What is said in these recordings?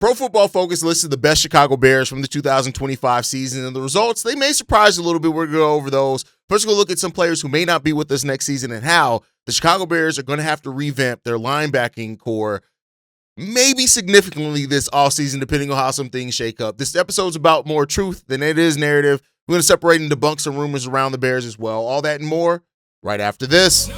Pro Football Focus listed the best Chicago Bears from the 2025 season, and the results, they may surprise you a little bit. We're going to go over those. First, we'll look at some players who may not be with us next season and how the Chicago Bears are going to have to revamp their linebacking core maybe significantly this offseason, depending on how some things shake up. This episode's about more truth than it is narrative. We're going to separate and debunk some rumors around the Bears as well. All that and more right after this.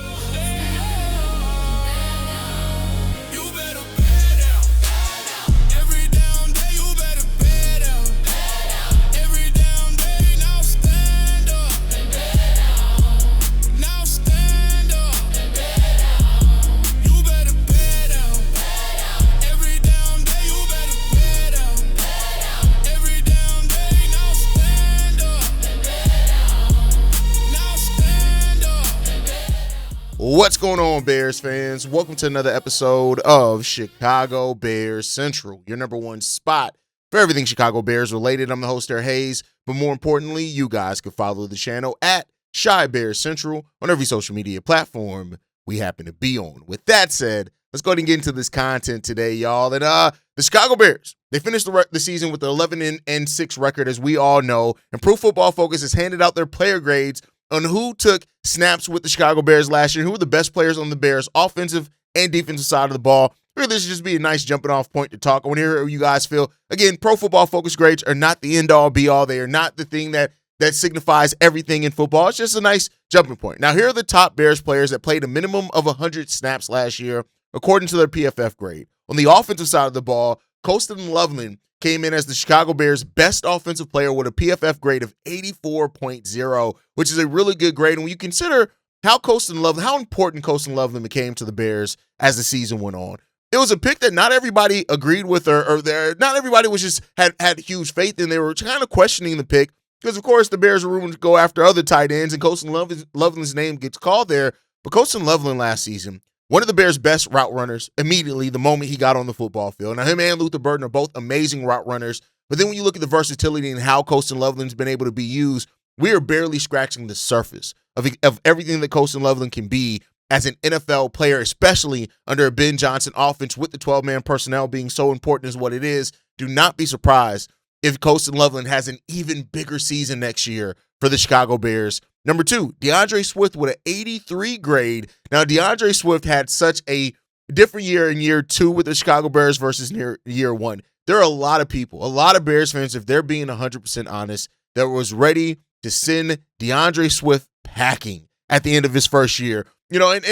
What's going on, Bears fans? Welcome to another episode of Chicago Bears Central, your number one spot for everything Chicago Bears related. I'm the host, Eric Hayes, but more importantly, you guys can follow the channel at Chi Bears Central on every social media platform we happen to be on. With that said, let's go ahead and get into this content today, y'all. And the Chicago Bears, they finished the season with an 11-6 record, as we all know, and Pro Football Focus has handed out their player grades on who took snaps with the Chicago Bears last year, who were the best players on the Bears' offensive and defensive side of the ball. Really, this should just be a nice jumping off point to talk. I want to hear how you guys feel. Again, Pro Football Focus grades are not the end-all, be-all. They are not the thing that signifies everything in football. It's just a nice jumping point. Now, here are the top Bears players that played a minimum of 100 snaps last year, according to their PFF grade. On the offensive side of the ball, Colston Loveland came in as the Chicago Bears' best offensive player with a PFF grade of 84.0, which is a really good grade. And when you consider how important Colston Loveland became to the Bears as the season went on, it was a pick that not everybody agreed with, or not everybody was just had huge faith in. They were kind of questioning the pick because, of course, the Bears were rumored to go after other tight ends, and Colston Loveland's name gets called there. But Colston Loveland last season, one of the Bears' best route runners immediately the moment he got on the football field. Now, him and Luther Burden are both amazing route runners, but then when you look at the versatility and how Colston Loveland's been able to be used, we are barely scratching the surface of everything that Colston Loveland can be as an NFL player, especially under a Ben Johnson offense with the 12-man personnel being so important as what it is. Do not be surprised if Colston Loveland has an even bigger season next year for the Chicago Bears. Number two, DeAndre Swift with an 83 grade. Now, DeAndre Swift had such a different year in year two with the Chicago Bears versus year one. There are a lot of people, a lot of Bears fans, if they're being 100% honest, that was ready to send DeAndre Swift packing at the end of his first year. You know, and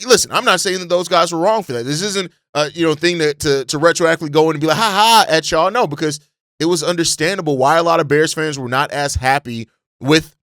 listen, I'm not saying that those guys were wrong for that. This isn't a thing to retroactively go in and be like, ha at y'all. No, because it was understandable why a lot of Bears fans were not as happy with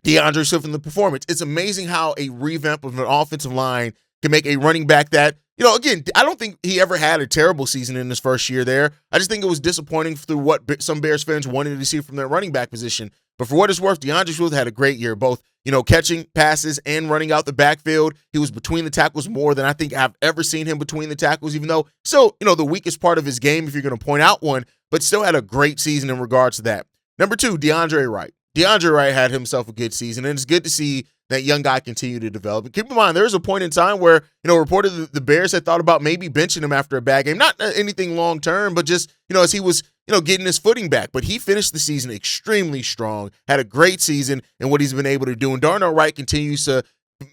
DeAndre Swift in the performance. It's amazing how a revamp of an offensive line can make a running back that, again, I don't think he ever had a terrible season in his first year there. I just think it was disappointing through what some Bears fans wanted to see from their running back position. But for what it's worth, DeAndre Swift had a great year, both, catching passes and running out the backfield. He was between the tackles more than I think I've ever seen him between the tackles, even though still, the weakest part of his game, if you're going to point out one, but still had a great season in regards to that. Number two, DeAndre Wright. DeAndre Wright had himself a good season, and it's good to see that young guy continue to develop. And keep in mind, there was a point in time where, reported the Bears had thought about maybe benching him after a bad game. Not anything long-term, but just, as he was, getting his footing back. But he finished the season extremely strong, had a great season in what he's been able to do. And Darnell Wright continues to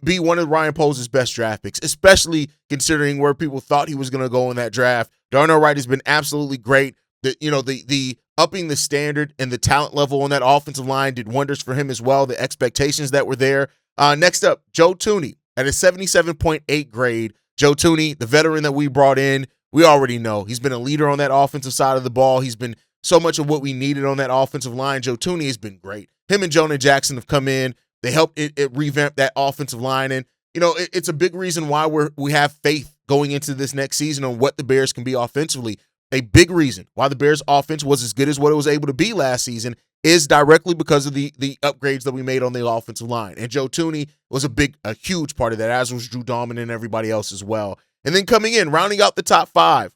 be one of Ryan Poles' best draft picks, especially considering where people thought he was going to go in that draft. Darnell Wright has been absolutely great. The upping the standard and the talent level on that offensive line did wonders for him as well, the expectations that were there. Next up, Joe Thuney at a 77.8 grade. Joe Thuney, the veteran that we brought in, we already know. He's been a leader on that offensive side of the ball. He's been so much of what we needed on that offensive line. Joe Thuney has been great. Him and Jonah Jackson have come in. They helped it revamp that offensive line. And, it's a big reason why we have faith going into this next season on what the Bears can be offensively. A big reason why the Bears' offense was as good as what it was able to be last season is directly because of the upgrades that we made on the offensive line. And Joe Thuney was a huge part of that, as was Drew Dahlman and everybody else as well. And then coming in, rounding out the top five,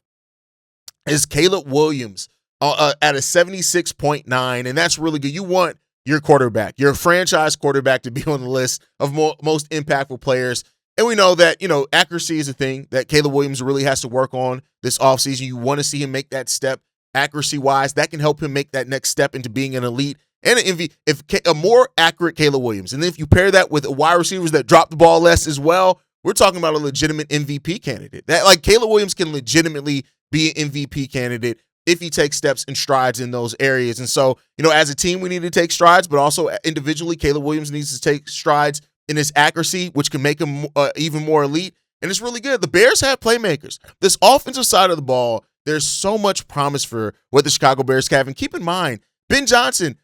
is Caleb Williams at a 76.9, and that's really good. You want your quarterback, your franchise quarterback, to be on the list of most impactful players. And we know that, accuracy is a thing that Caleb Williams really has to work on this offseason. You want to see him make that step accuracy-wise. That can help him make that next step into being an elite and an MVP. If a more accurate Caleb Williams, and then if you pair that with wide receivers that drop the ball less as well, we're talking about a legitimate MVP candidate. That, like, Caleb Williams can legitimately be an MVP candidate if he takes steps and strides in those areas. And so, as a team, we need to take strides, but also individually, Caleb Williams needs to take strides in his accuracy, which can make him even more elite. And it's really good. The Bears have playmakers. This offensive side of the ball, there's so much promise for what the Chicago Bears have. And keep in mind, Ben Johnson,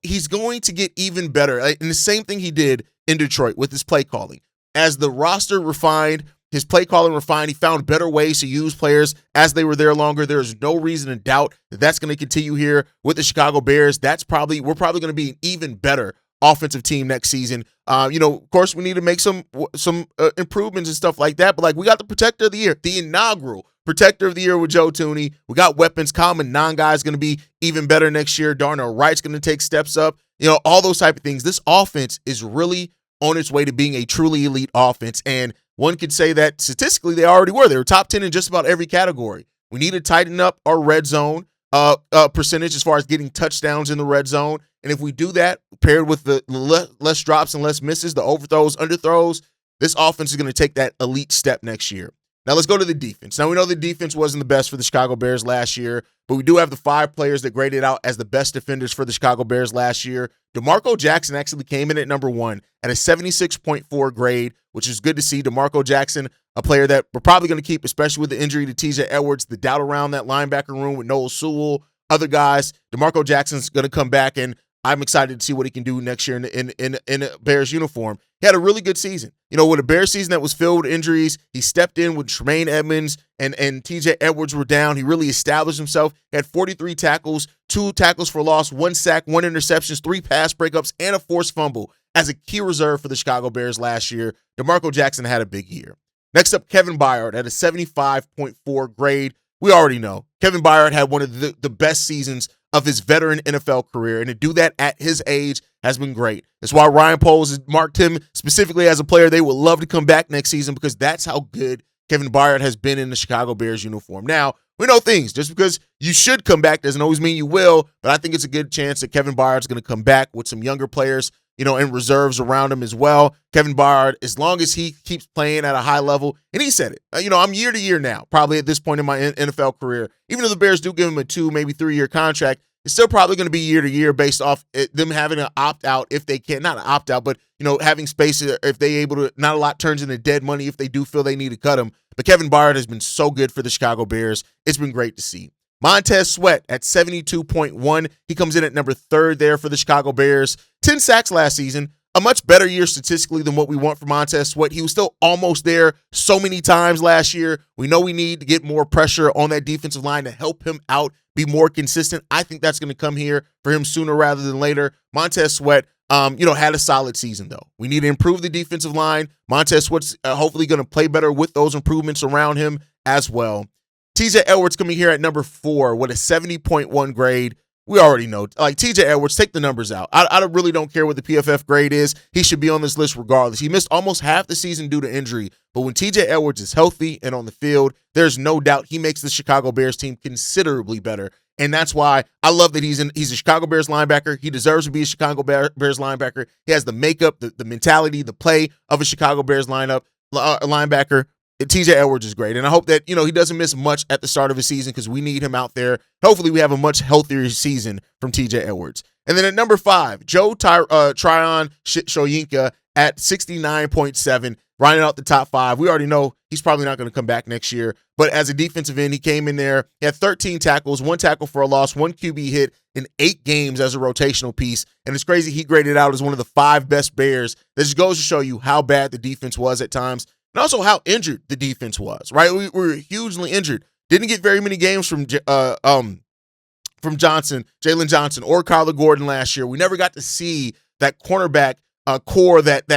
he's going to get even better. And the same thing he did in Detroit with his play calling. As the roster refined, his play calling refined, he found better ways to use players as they were there longer. There's no reason to doubt that that's going to continue here with the Chicago Bears. We're probably going to be an even better offensive team next season. Of course, we need to make some improvements and stuff like that. But like, we got the protector of the year, the inaugural protector of the year with Joe Thuney. We got weapons. Common non-guy is going to be even better next year. Darnell Wright's going to take steps up. All those type of things. This offense is really on its way to being a truly elite offense. And one could say that statistically they already were. They were top 10 in just about every category. We need to tighten up our red zone percentage as far as getting touchdowns in the red zone. And if we do that, paired with the less drops and less misses, the overthrows, underthrows, this offense is going to take that elite step next year. Now let's go to the defense. Now we know the defense wasn't the best for the Chicago Bears last year, but we do have the 5 players that graded out as the best defenders for the Chicago Bears last year. DeMarco Jackson actually came in at number 1 at a 76.4 grade, which is good to see. DeMarco Jackson, a player that we're probably going to keep, especially with the injury to TJ Edwards, the doubt around that linebacker room with Noel Sewell, other guys. DeMarco Jackson's going to come back, and I'm excited to see what he can do next year in a Bears uniform. He had a really good season. With a Bears season that was filled with injuries, he stepped in when Tremaine Edmunds and TJ Edwards were down. He really established himself. He had 43 tackles, 2 tackles for loss, 1 sack, 1 interception, 3 pass breakups, and a forced fumble as a key reserve for the Chicago Bears last year. DeMarco Jackson had a big year. Next up, Kevin Byard at a 75.4 grade. We already know Kevin Byard had one of the best seasons of his veteran NFL career, and to do that at his age has been great. That's why Ryan Poles has marked him specifically as a player they would love to come back next season, because that's how good Kevin Byard has been in the Chicago Bears uniform. Now, we know things. Just because you should come back doesn't always mean you will, but I think it's a good chance that Kevin Byard's going to come back with some younger players, and reserves around him as well. Kevin Byard, as long as he keeps playing at a high level, and he said it, I'm year to year now, probably at this point in my NFL career. Even if the Bears do give him a 2, maybe 3-year contract, it's still probably going to be year to year based off them having an opt-out if they can. Not an opt-out, but, having space if they able to. Not a lot turns into dead money if they do feel they need to cut him. But Kevin Byard has been so good for the Chicago Bears. It's been great to see. Montez Sweat at 72.1. He comes in at number 3 there for the Chicago Bears. 10 sacks last season. A much better year statistically than what we want from Montez Sweat. He was still almost there so many times last year. We know we need to get more pressure on that defensive line to help him out, be more consistent. I think that's going to come here for him sooner rather than later. Montez Sweat, had a solid season, though. We need to improve the defensive line. Montez Sweat's hopefully going to play better with those improvements around him as well. TJ Edwards coming here at number 4 with a 70.1 grade. We already know, like, TJ Edwards, take the numbers out. I really don't care what the PFF grade is. He should be on this list regardless. He missed almost half the season due to injury, but when TJ Edwards is healthy and on the field, there's no doubt he makes the Chicago Bears team considerably better. And that's why I love that he's a Chicago Bears linebacker. He deserves to be a Chicago Bears linebacker. He has the makeup, the mentality, the play of a Chicago Bears linebacker. TJ Edwards is great, and I hope that he doesn't miss much at the start of his season, because we need him out there. Hopefully we have a much healthier season from TJ Edwards. And then at number 5, Joe Tryon Shoyinka at 69.7, rounding out the top 5. We already know he's probably not going to come back next year, but as a defensive end, he came in there. He had 13 tackles, 1 tackle for a loss, 1 QB hit in 8 games as a rotational piece, and it's crazy he graded out as one of the 5 best Bears. That just goes to show you how bad the defense was at times, and also how injured the defense was, right? We were hugely injured. Didn't get very many games from Jalen Johnson, or Kyler Gordon last year. We never got to see that cornerback core that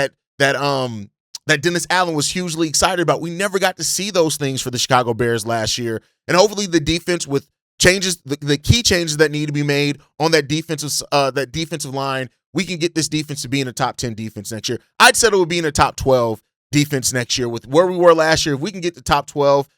Dennis Allen was hugely excited about. We never got to see those things for the Chicago Bears last year. And hopefully the defense, with changes, the key changes that need to be made on that defensive line, we can get this defense to be in a top 10 defense next year. I'd said it would be in a top 12 defense next year with where we were last year. If we can get the top 12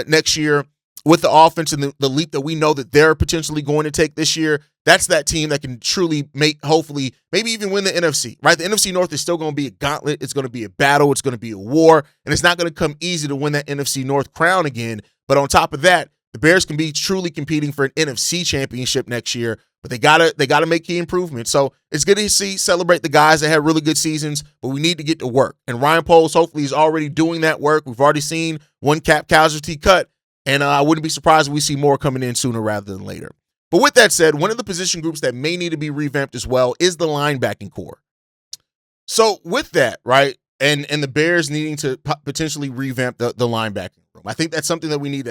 next year with the offense and the leap that we know that they're potentially going to take this year, that's that team that can truly make, hopefully, maybe even win the NFC, right? The NFC North is still going to be a gauntlet. It's going to be a battle. It's going to be a war, and it's not going to come easy to win that NFC North crown again. But on top of that, the Bears can be truly competing for an NFC championship next year, but they gotta make key improvements. So it's good to celebrate the guys that had really good seasons, but we need to get to work. And Ryan Poles hopefully is already doing that work. We've already seen one cap casualty cut, and I wouldn't be surprised if we see more coming in sooner rather than later. But with that said, one of the position groups that may need to be revamped as well is the linebacking core. So with that, right, and the Bears needing to potentially revamp the linebacking room, I think that's something that we need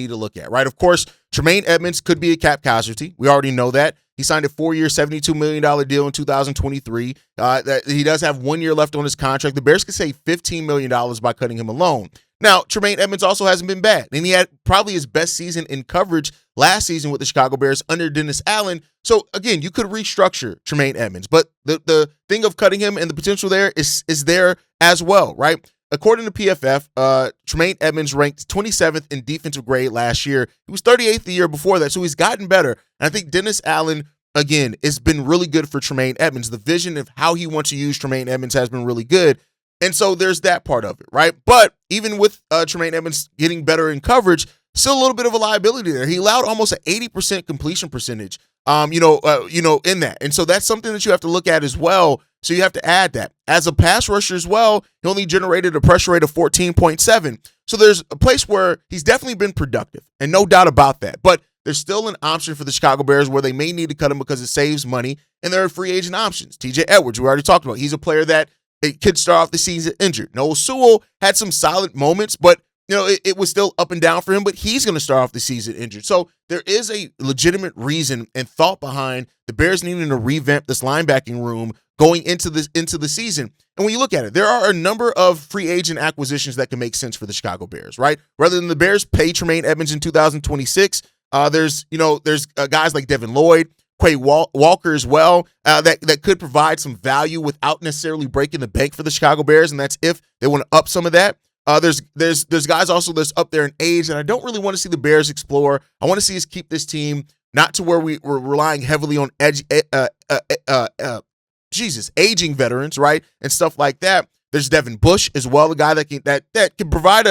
to look at, right? Of course, Tremaine Edmunds could be a cap casualty. We already know that. He signed a 4-year, $72 million deal in 2023. That he does have 1 year left on his contract. The Bears could save $15 million by cutting him alone. Now, Tremaine Edmunds also hasn't been bad, and he had probably his best season in coverage last season with the Chicago Bears under Dennis Allen. So, again, you could restructure Tremaine Edmunds, but the thing of cutting him and the potential there is there as well, right? According to PFF, Tremaine Edmunds ranked 27th in defensive grade last year. He was 38th the year before that, so he's gotten better. And I think Dennis Allen, again, has been really good for Tremaine Edmunds. The vision of how he wants to use Tremaine Edmunds has been really good. And so there's that part of it, right? But even with Tremaine Edmunds getting better in coverage, still a little bit of a liability there. He allowed almost an 80% completion percentage, in that. And so that's something that you have to look at as well. So you have to add that. As a pass rusher as well, he only generated a pressure rate of 14.7. So there's a place where he's definitely been productive, and no doubt about that. But there's still an option for the Chicago Bears where they may need to cut him because it saves money, and there are free agent options. TJ Edwards, we already talked about. He's a player that it could start off the season injured. Noah Sewell had some solid moments, but it was still up and down for him, but he's going to start off the season injured. So there is a legitimate reason and thought behind the Bears needing to revamp this linebacking room going into the season. And when you look at it, there are a number of free agent acquisitions that can make sense for the Chicago Bears, right? Rather than the Bears pay Tremaine Edmunds in 2026, there's guys like Devin Lloyd, Quay Walker as well, that could provide some value without necessarily breaking the bank for the Chicago Bears, and that's if they want to up some of that. There's guys also that's up there in age, and I don't really want to see the Bears explore. I want to see us keep this team not to where we're relying heavily on aging veterans, right, and stuff like that. There's Devin Bush as well, a guy that can provide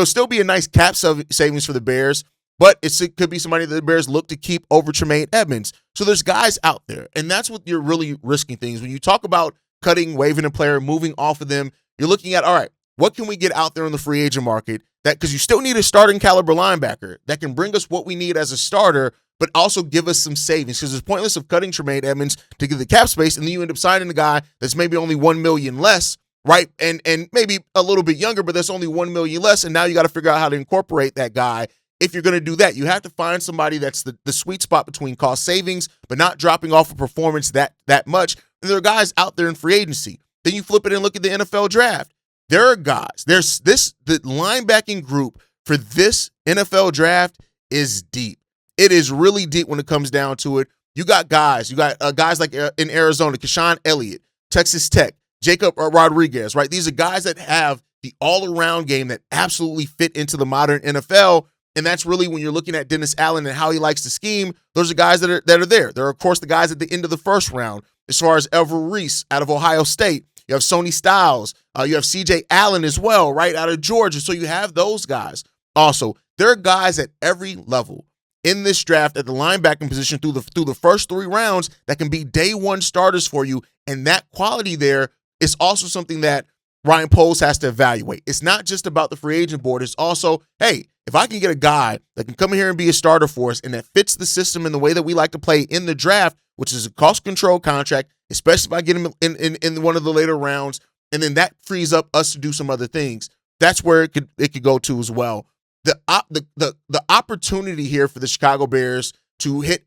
still be a nice cap savings for the Bears. But it could be somebody that the Bears look to keep over Tremaine Edmunds. So there's guys out there, and that's what you're really risking things. When you talk about cutting, waiving a player, moving off of them, you're looking at, all right, what can we get out there in the free agent market because you still need a starting caliber linebacker that can bring us what we need as a starter, but also give us some savings, because it's pointless of cutting Tremaine Edmunds to get the cap space, and then you end up signing a guy that's maybe only $1 million less, right? And maybe a little bit younger, but that's only $1 million less, and now you got to figure out how to incorporate that guy. If you're going to do that, you have to find somebody that's the sweet spot between cost savings, but not dropping off a performance that much. And there are guys out there in free agency. Then you flip it and look at the NFL draft. There are guys. The linebacking group for this NFL draft is deep. It is really deep when it comes down to it. You got guys. You got guys like in Arizona, Keshawn Elliott, Texas Tech, Jacob Rodriguez, right? These are guys that have the all-around game that absolutely fit into the modern NFL. And that's really when you're looking at Dennis Allen and how he likes to scheme. Those are guys that are there. There are, of course, the guys at the end of the first round, as far as Everett Reese out of Ohio State. You have Sony Styles. You have C.J. Allen as well, right, out of Georgia. So you have those guys. Also, there are guys at every level in this draft at the linebacking position through the first 3 rounds that can be day one starters for you. And that quality there is also something that Ryan Poles has to evaluate. It's not just about the free agent board. It's also, hey, if I can get a guy that can come here and be a starter for us and that fits the system in the way that we like to play in the draft, which is a cost control contract, especially if I get him in one of the later rounds, and then that frees up us to do some other things. That's where it could go to as well. The opportunity here for the Chicago Bears to hit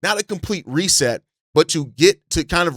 not a complete reset, but to get to kind of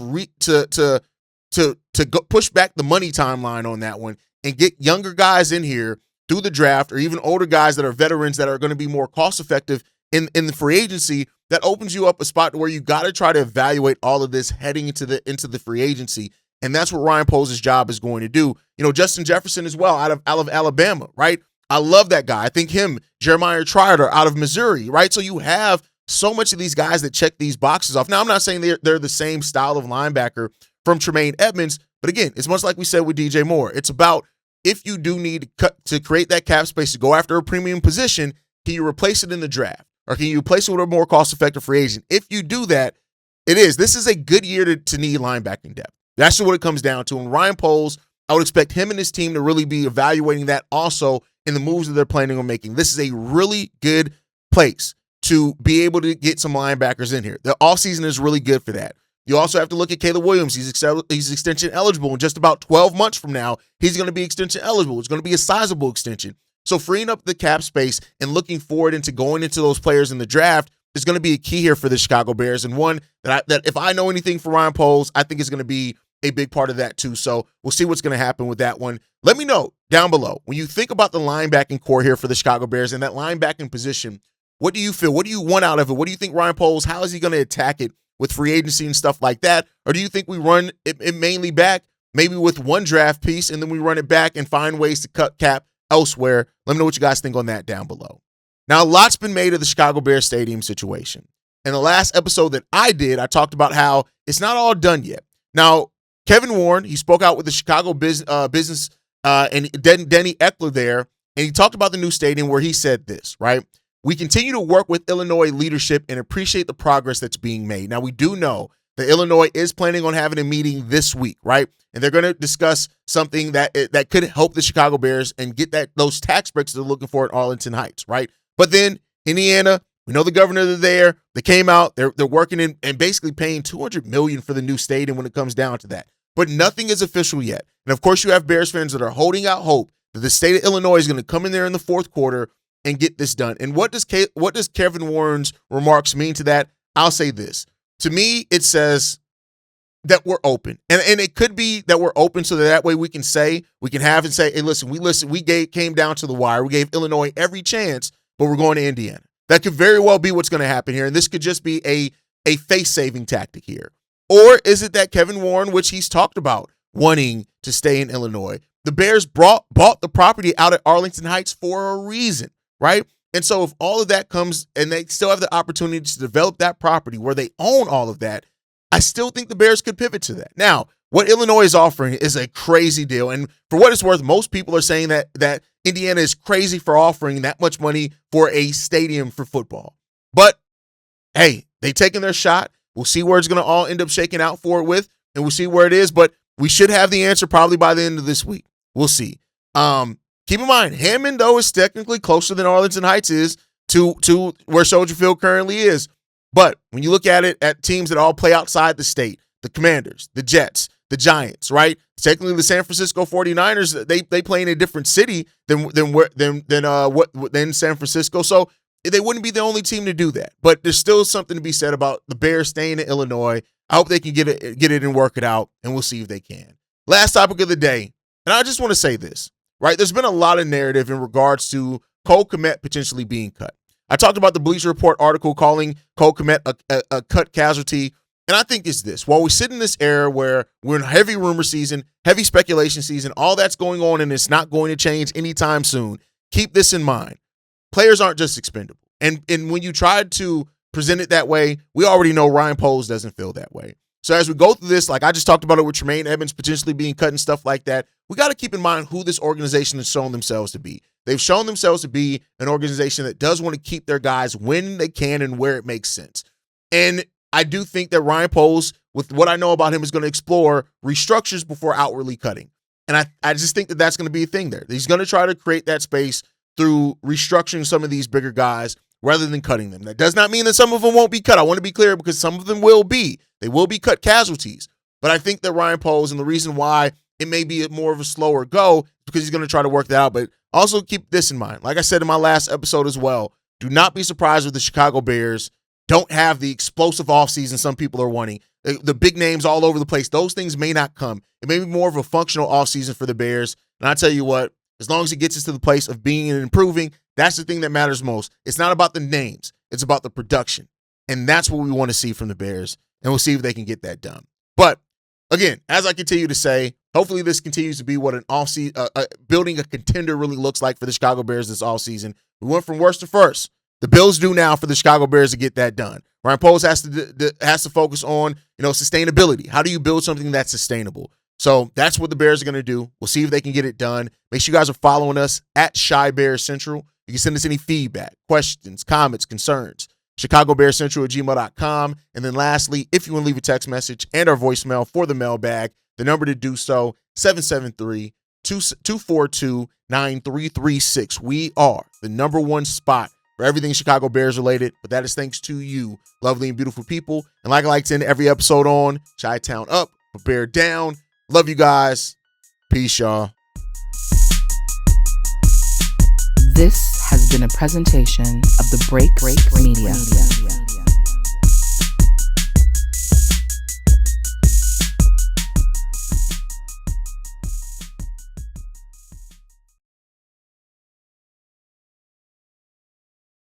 go push back the money timeline on that one and get younger guys in here through the draft, or even older guys that are veterans that are going to be more cost effective in the free agency. That opens you up a spot where you got to try to evaluate all of this heading into the free agency. And that's what Ryan Poles' job is going to do. Justin Jefferson as well out of Alabama, right? I love that guy. I think him, Jeremiah Trotter out of Missouri, right? So you have so much of these guys that check these boxes off. Now, I'm not saying they're the same style of linebacker from Tremaine Edmunds, but again, it's much like we said with DJ Moore. It's about if you do need to create that cap space to go after a premium position, can you replace it in the draft? Or can you replace it with a more cost-effective free agent? If you do that, this is a good year to need linebacking depth. That's what it comes down to. And Ryan Poles, I would expect him and his team to really be evaluating that also in the moves that they're planning on making. This is a really good place to be able to get some linebackers in here. The offseason is really good for that. You also have to look at Caleb Williams. He's extension eligible. In just about 12 months from now, he's going to be extension eligible. It's going to be a sizable extension. So freeing up the cap space and looking forward into going into those players in the draft is going to be a key here for the Chicago Bears, and one that if I know anything for Ryan Poles, I think is going to be a big part of that too. So we'll see what's going to happen with that one. Let me know down below, when you think about the linebacking core here for the Chicago Bears and that linebacking position, what do you feel? What do you want out of it? What do you think Ryan Poles, how is he going to attack it with free agency and stuff like that? Or do you think we run it mainly back, maybe with one draft piece, and then we run it back and find ways to cut cap elsewhere? Let me know what you guys think on that down below. Now, a lot's been made of the Chicago Bears stadium situation. In the last episode that I did, I talked about how it's not all done yet. Now, Kevin Warren, he spoke out with the Chicago business and Denny Eckler there, and he talked about the new stadium where he said this, right? We continue to work with Illinois leadership and appreciate the progress that's being made. Now, we do know that Illinois is planning on having a meeting this week, right? And they're going to discuss something that could help the Chicago Bears and get those tax breaks they're looking for at Arlington Heights, right? But then Indiana, we know the governor there. They came out. They're working in and basically paying $200 million for the new stadium when it comes down to that. But nothing is official yet. And of course, you have Bears fans that are holding out hope that the state of Illinois is going to come in there in the fourth quarter and get this done. And what does Kevin Warren's remarks mean to that? I'll say this. To me, it says that we're open. And it could be that we're open so that way we can say, hey, listen, we came down to the wire. We gave Illinois every chance, but we're going to Indiana. That could very well be what's going to happen here. And this could just be a face-saving tactic here. Or is it that Kevin Warren, which he's talked about wanting to stay in Illinois, the Bears bought the property out at Arlington Heights for a reason, right? And so if all of that comes and they still have the opportunity to develop that property where they own all of that, I still think the Bears could pivot to that. Now, what Illinois is offering is a crazy deal. And for what it's worth, most people are saying that Indiana is crazy for offering that much money for a stadium for football. But, hey, they've taken their shot. We'll see where it's going to all end up shaking out for it with, and we'll see where it is. But we should have the answer probably by the end of this week. We'll see. Keep in mind, Hammond, though, is technically closer than Arlington Heights is to where Soldier Field currently is. But when you look at it at teams that all play outside the state, the Commanders, the Jets, the Giants, right? Technically, the San Francisco 49ers, they play in a different city than San Francisco. So they wouldn't be the only team to do that. But there's still something to be said about the Bears staying in Illinois. I hope they can get it and work it out, and we'll see if they can. Last topic of the day, and I just want to say this, right? There's been a lot of narrative in regards to Cole Kmet potentially being cut. I talked about the Bleacher Report article calling Cole Kmet a cut casualty, and I think it's this. While we sit in this era where we're in heavy rumor season, heavy speculation season, all that's going on, and it's not going to change anytime soon, keep this in mind. Players aren't just expendable. And when you try to present it that way, we already know Ryan Poles doesn't feel that way. So as we go through this, like I just talked about it with Tremaine Edmunds potentially being cut and stuff like that, we got to keep in mind who this organization has shown themselves to be. They've shown themselves to be an organization that does want to keep their guys when they can and where it makes sense. And I do think that Ryan Poles, with what I know about him, is going to explore restructures before outwardly cutting. And I just think that that's going to be a thing there. He's going to try to create that space through restructuring some of these bigger guys rather than cutting them. That does not mean that some of them won't be cut. I want to be clear because some of them will be. They will be cut casualties. But I think that Ryan Poles, and the reason why it may be more of a slower go, is because he's going to try to work that out. But also keep this in mind. Like I said in my last episode as well, do not be surprised if the Chicago Bears don't have the explosive offseason some people are wanting. The big names all over the place. Those things may not come. It may be more of a functional offseason for the Bears. And I tell you what, as long as it gets us to the place of being and improving, that's the thing that matters most. It's not about the names. It's about the production. And that's what we want to see from the Bears. And we'll see if they can get that done. But again, as I continue to say, hopefully this continues to be what an offseason, building a contender really looks like for the Chicago Bears this offseason. We went from worst to first. The Bills do now for the Chicago Bears to get that done. Ryan Poles has to focus on, sustainability. How do you build something that's sustainable? So that's what the Bears are going to do. We'll see if they can get it done. Make sure you guys are following us at Chi Bears Central. You can send us any feedback, questions, comments, concerns. ChicagoBearsCentral@gmail.com. And then lastly, if you want to leave a text message and our voicemail for the mailbag, the number to do so, 773-242-9336. We are the number one spot for everything Chicago Bears related, but that is thanks to you, lovely and beautiful people. And like I like to end every episode on, Chi-Town up, but Bear down. Love you guys. Peace, y'all. This has been a presentation of the Break Media.